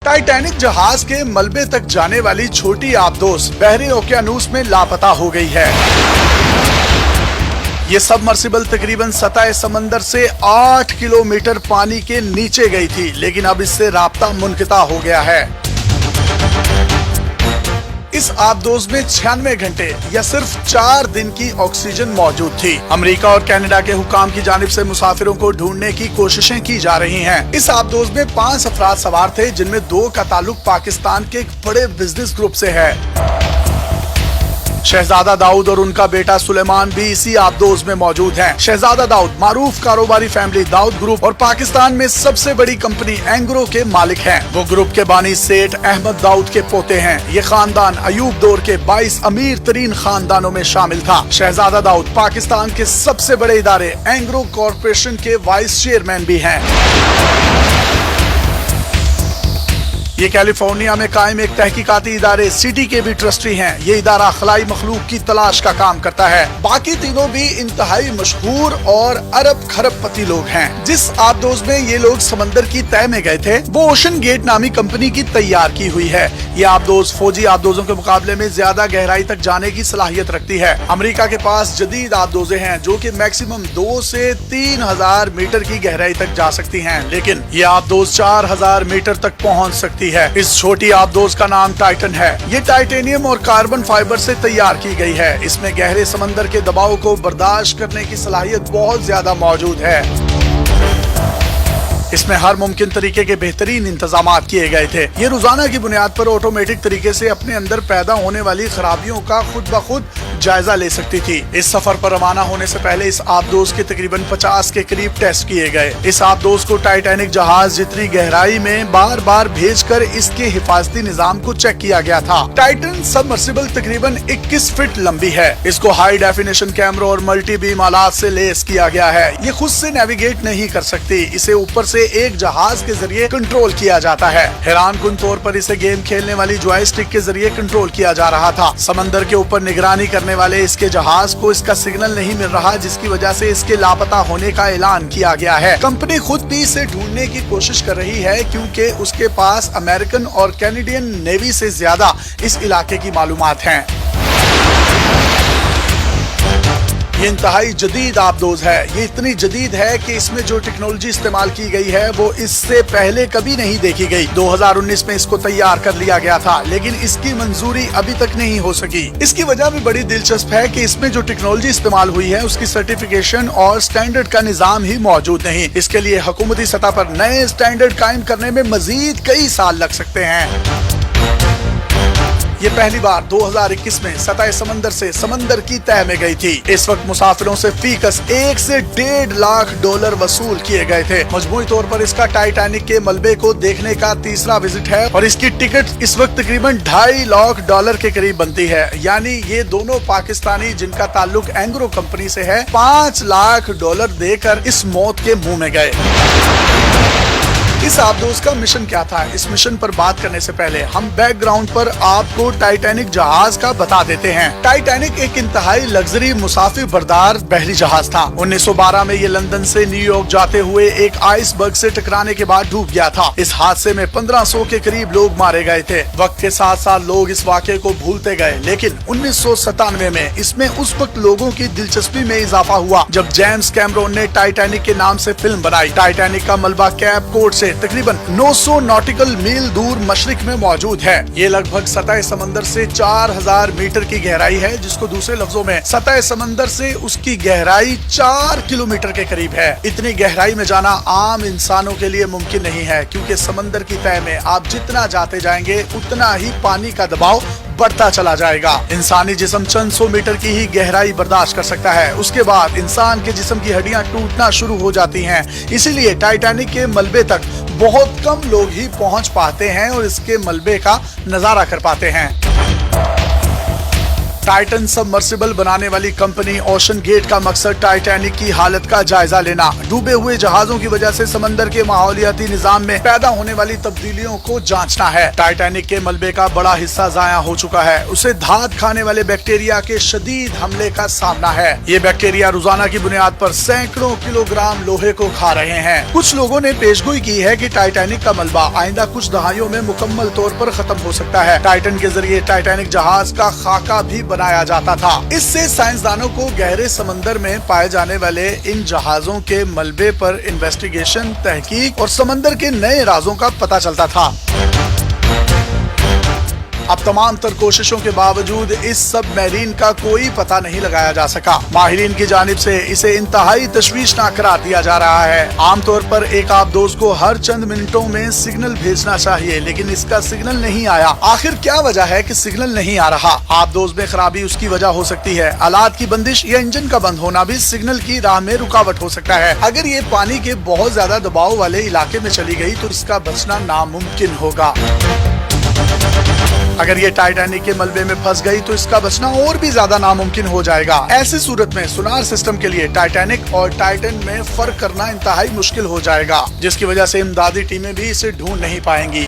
Titanic जहाज के मलबे तक जाने वाली छोटी आबदोस बहरी ओकियानूस में लापता हो गई है। ये सबमर्सिबल तकरीबन सतह समंदर से 8 किलोमीटर पानी के नीचे गई थी, लेकिन अब इससे राब्ता मुनक़ता हो गया है। इस आबदोस में 96 घंटे या सिर्फ 4 दिन की ऑक्सीजन मौजूद थी। अमेरिका और कनाडा के हुकाम की जानिब से मुसाफिरों को ढूंढने की कोशिशें की जा रही हैं। इस आबदोस में 5 अफराद सवार थे, जिनमें 2 का ताल्लुक पाकिस्तान के एक बड़े बिजनेस ग्रुप से है। शहजादा दाऊद और उनका बेटा सुलेमान भी इसी आबदोस में मौजूद हैं। शहजादा दाऊद मारूफ कारोबारी फैमिली दाऊद ग्रुप और पाकिस्तान में सबसे बड़ी कंपनी एंग्रो के मालिक हैं। वो ग्रुप के बानी सेठ अहमद दाऊद के पोते हैं। ये खानदान अयूब दौर के 22 अमीर तरीन खानदानों में शामिल था। शहजादा दाऊद पाकिस्तान के सबसे बड़े इदारे एंग्रो कॉरपोरेशन के वाइस चेयरमैन भी हैं। ये कैलिफोर्निया में कायम एक तहकीकाती इदारे सिटी के भी ट्रस्टी हैं। ये इदारा खलाई मखलूक की तलाश का काम करता है। बाकी तीनों भी इंतहाई मशहूर और अरब खरबपति लोग हैं। जिस आबदोस में ये लोग समंदर की तह में गए थे, वो ओशन गेट नामी कंपनी की तैयार की हुई है। ये आबदोस फौजी आबदोसों के मुकाबले में ज्यादा गहराई तक जाने की सलाहियत रखती है। अमेरिका के पास जदीद आबदोसें हैं जो कि मैक्सिमम 2 से 3,000 मीटर की गहराई तक जा सकती हैं, लेकिन ये आबदोस 4,000 मीटर तक पहुंच सकती है। इस छोटी आबदोस का नाम टाइटन है। ये टाइटेनियम और कार्बन फाइबर से तैयार की गई है। इसमें गहरे समंदर के दबाव को बर्दाश्त करने की सलाहियत बहुत ज्यादा मौजूद है। इसमें हर मुमकिन तरीके के बेहतरीन इंतजामात किए गए थे। ये रोजाना की बुनियाद पर ऑटोमेटिक तरीके से अपने अंदर पैदा होने वाली खराबियों का खुद ब खुद जायजा ले सकती थी। इस सफर पर रवाना होने से पहले इस आबदोस के तकरीबन 50 के करीब टेस्ट किए गए। इस आबदोस को टाइटैनिक जहाज जितनी गहराई में बार बार भेजकर इसके हिफाजती निजाम को चेक किया गया था। टाइटन सबमर्सिबल तकरीबन 21 फीट लंबी है। इसको हाई डेफिनेशन कैमरों और मल्टी बीम आलात से लेस किया गया है। ये खुद से नेविगेट नहीं कर सकती। इसे ऊपर से एक जहाज के जरिए कंट्रोल किया जाता है। हैरानकुन तौर पर इसे गेम खेलने वाली जॉयस्टिक के जरिए कंट्रोल किया जा रहा था। समंदर के ऊपर निगरानी करने वाले इसके जहाज को इसका सिग्नल नहीं मिल रहा, जिसकी वजह से इसके लापता होने का ऐलान किया गया है। कंपनी खुद भी इसे ढूंढने की कोशिश कर रही है, क्योंकि उसके पास अमेरिकन और कैनेडियन नेवी से ज्यादा इस इलाके की मालूमात हैं। ये इंतहाई जदीद आबदोस है। ये इतनी जदीद है कि इसमें जो टेक्नोलॉजी इस्तेमाल की गई है वो इससे पहले कभी नहीं देखी गई। 2019 में इसको तैयार कर लिया गया था, लेकिन इसकी मंजूरी अभी तक नहीं हो सकी। इसकी वजह भी बड़ी दिलचस्प है कि इसमें जो टेक्नोलॉजी इस्तेमाल हुई है उसकी सर्टिफिकेशन और स्टैंडर्ड का निजाम ही मौजूद नहीं। इसके लिए हुकूमती सतह पर नए स्टैंडर्ड कायम करने में मजीद कई साल लग सकते हैं। ये पहली बार 2021 में सतह समंदर से समंदर की तह में गई थी। इस वक्त मुसाफिरों से फीकस 1 से 1.5 लाख डॉलर वसूल किए गए थे। मजमूई तौर पर इसका टाइटैनिक के मलबे को देखने का तीसरा विजिट है और इसकी टिकट इस वक्त तकरीबन 2.5 लाख डॉलर के करीब बनती है। यानी ये दोनों पाकिस्तानी जिनका ताल्लुक एंग्रो कंपनी से है, 5 लाख डॉलर देकर इस मौत के मुंह में गए। इस आबदोस का मिशन क्या था? इस मिशन पर बात करने से पहले हम बैकग्राउंड पर आपको टाइटैनिक जहाज का बता देते हैं। टाइटैनिक एक इंतहाई लग्जरी मुसाफिर बरदार बहरी जहाज था। 1912 में ये लंदन से न्यूयॉर्क जाते हुए एक आइसबर्ग से टकराने के बाद डूब गया था। इस हादसे में 1500 के करीब लोग मारे गए थे। वक्त के साथ साथ लोग इस वाक़े को भूलते गए, लेकिन 1997 में इसमें उस वक्त लोगों की दिलचस्पी में इजाफा हुआ जब जेम्स कैमरोन ने टाइटैनिक के नाम से फिल्म बनाई। टाइटैनिक का मलबा कैप कोड से तकरीबन 900 नॉटिकल मील दूर मशरिक में मौजूद है। ये लगभग सतह समंदर से 4000 मीटर की गहराई है, जिसको दूसरे लफ्जों में सतह समंदर से उसकी गहराई 4 किलोमीटर के करीब है। इतनी गहराई में जाना आम इंसानों के लिए मुमकिन नहीं है, क्योंकि समंदर की तह में आप जितना जाते जाएंगे उतना ही पानी का दबाव बढ़ता चला जाएगा। इंसानी जिस्म चंद 100 मीटर की ही गहराई बर्दाश्त कर सकता है। उसके बाद इंसान के जिस्म की हड्डियां टूटना शुरू हो जाती हैं। इसीलिए टाइटैनिक के मलबे तक बहुत कम लोग ही पहुंच पाते हैं और इसके मलबे का नजारा कर पाते हैं। टाइटन सबमर्सिबल बनाने वाली कंपनी ओशन गेट का मकसद टाइटैनिक की हालत का जायजा लेना, डूबे हुए जहाजों की वजह से समंदर के माहौलियाती निजाम में पैदा होने वाली तब्दीलियों को जांचना है। टाइटैनिक के मलबे का बड़ा हिस्सा जाया हो चुका है, उसे धात खाने वाले बैक्टीरिया के शदीद हमले का सामना है। ये बैक्टीरिया रोजाना की बुनियाद पर सैकड़ों किलोग्राम लोहे को खा रहे हैं। कुछ लोगों ने पेशगोई की है कि टाइटैनिक का मलबा आइंदा कुछ दहाइयों में मुकम्मल तौर पर खत्म हो सकता है। टाइटन के जरिए टाइटैनिक जहाज का खाका भी बनाया जाता था। इससे साइंसदानों को गहरे समंदर में पाए जाने वाले इन जहाजों के मलबे पर इन्वेस्टिगेशन, तहकीक और समंदर के नए राजों का पता चलता था। अब तमाम तर कोशिशों के बावजूद इस सबमरीन का कोई पता नहीं लगाया जा सका। माहिरीन की जानिब से इसे इंतहाई तशवीशनाक करार दिया जा रहा है। आमतौर पर एक आबदोज को हर चंद मिनटों में सिग्नल भेजना चाहिए, लेकिन इसका सिग्नल नहीं आया। आखिर क्या वजह है कि सिग्नल नहीं आ रहा? आबदोज में खराबी उसकी वजह हो सकती है। आलात की बंदिश या इंजन का बंद होना भी सिग्नल की राह में रुकावट हो सकता है। अगर ये पानी के बहुत ज्यादा दबाव वाले इलाके में चली गई तो इसका बचना नामुमकिन होगा। अगर ये टाइटैनिक के मलबे में फंस गई तो इसका बचना और भी ज्यादा नामुमकिन हो जाएगा। ऐसी सूरत में सोनार सिस्टम के लिए टाइटैनिक और टाइटन में फर्क करना इंतहाई मुश्किल हो जाएगा, जिसकी वजह से इमदादी टीमें भी इसे ढूंढ नहीं पाएंगी।